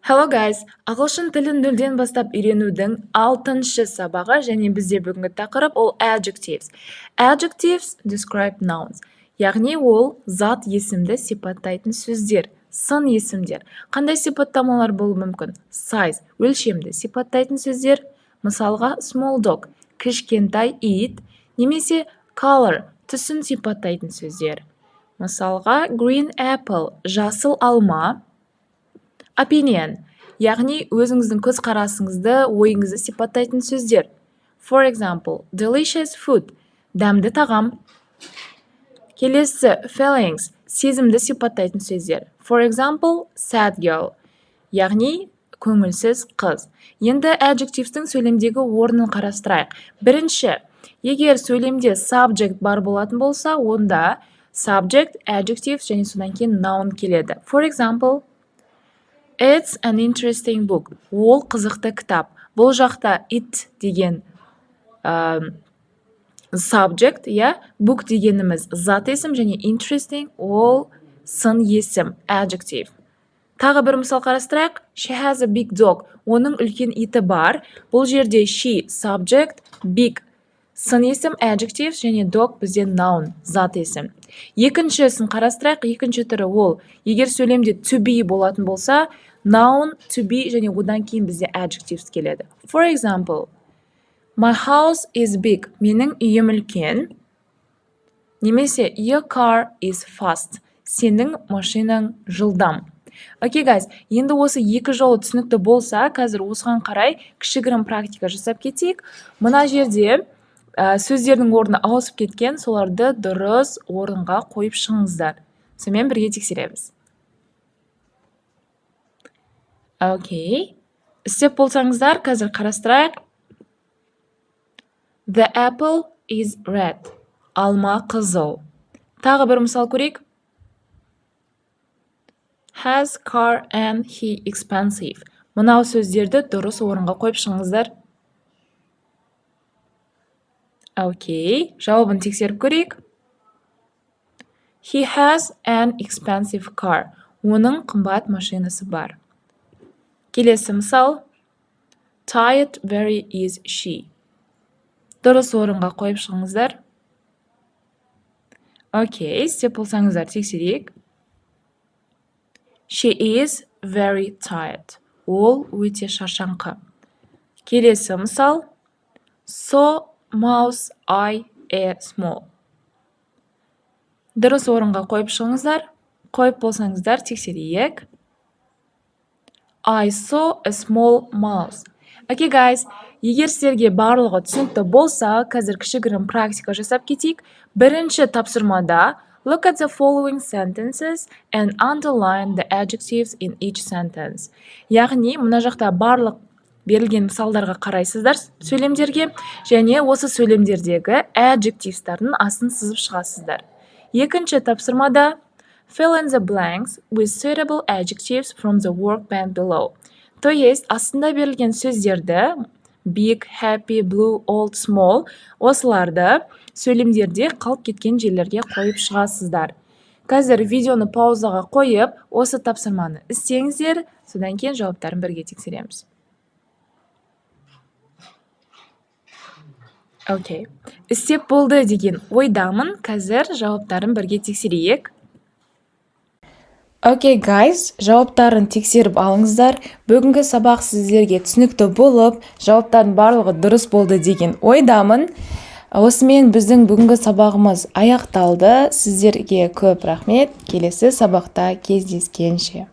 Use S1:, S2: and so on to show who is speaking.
S1: Hello guys, ағылшын тілін нөлден бастап үйренудің 6-шы сабағы және бізде бүгінгі тақырып ол adjectives. Adjectives describe nouns, яғни ол зат есімді сипаттайтын сөздер, сын есімдер. Қандай сипаттамалар болуы мүмкін? Size, өлшемді сипаттайтын сөздер, мысалға small dog, кішкентай ит, немесе color, түсін сипаттайтын сөздер. Мысалға green apple, жасыл алма, opinion, яғни өзіңіздің көзқарасыңызды, ойыңызды сипаттайтын сөздер. For example, delicious food, дәмді тағам. Келесі, feelings, сезімді сипаттайтын сөздер. For example, sad girl, яғни көңілсіз қыз. Енді adjectives'тің сөйлемдегі орнын қарастырайық. Бірінші, егер сөйлемде subject бар болатын болса, онда subject, adjectives және содан кейін noun келеді. For example, it's an interesting book. Ол қызықты кітап. Бұл жақта it деген subject, book дегеніміз зат есім және interesting ол сын есім, adjective. Тағы бір мысал қарастырайық. She has a big dog. Оның үлкен иті бар. Бұл жерде she subject, big сын есім, adjective және dog бізде noun, зат есім. Екіншісін қарастырайық. Екінші түрі ол. Егер сөйлемде to be болатын болса, noun, to be және одан кейін бізде adjectives келеді. For example, my house is big. Менің үйім үлкен. Немесе your car is fast. Сенің машинаң жылдам. Окей, guys, енді осы екі жолы түсінікті болса, қазір осыған қарай кішігірім практика жасап кетейік. Мына жерде сөздердің орны ауысып кеткен, соларды дұрыс орынға қойып шығыңыздар. Сонымен бірге тексереміз. Окей. Істеп болсаңыздар, қазір қарастырайық. The apple is red. Алма қызыл. Тағы бір мысал көрейік. Has car and he expensive. Мынау сөздерді дұрыс орынға қойып шығыңыздар. Окей. Жауабын тексеріп көрейік. He has an expensive car. Оның қымбат машинасы бар. Келесі мысал. Tired very is she. Дұрыс орынға қойып шығыңыздар. Окей. Істеп болсаңыздар тексерейік. She is very tired. Ол өте шаршаңқы. Келесі мысал. So mouse I a small. Дұрыс орынға қойып шығыңыздар. Қойып болсаңыздар тексерейік. I saw a small mouse. Окей, guys, егер сіздерге барлығы түсінікті болса, қазір кішігірім практика жасап кетейік. Бірінші тапсырмада look at the following sentences and underline the adjectives in each sentence. Яғни, мына жақта барлық берілген мысалдарға қарайсыздар сөйлемдерге, және осы сөйлемдердегі adjectives'тардың астын сызып шығасыздар. Екінші тапсырмада fill in the blanks with suitable adjectives from the workbank below. То есть, астында берілген сөздерді big, happy, blue, old, small осыларды сөйлемдерде қалып кеткен жерлерге қойып шығасыздар. Қазір видеоны паузаға қойып, осы тапсырманы істеңіздер, содан кейін жауаптарын бірге тексереміз. Окей. Істеп болды деген ойдамын, қазір жауаптарын бірге тексерейік. Окей, guys, жауаптарын тексеріп алыңыздар. Бүгінгі сабақ сіздерге түсінікті болып, жауаптардың барлығы дұрыс болды деген ойдамын. Осымен біздің бүгінгі сабағымыз аяқталды. Сіздерге көп рахмет. Келесі сабақта кездескенше.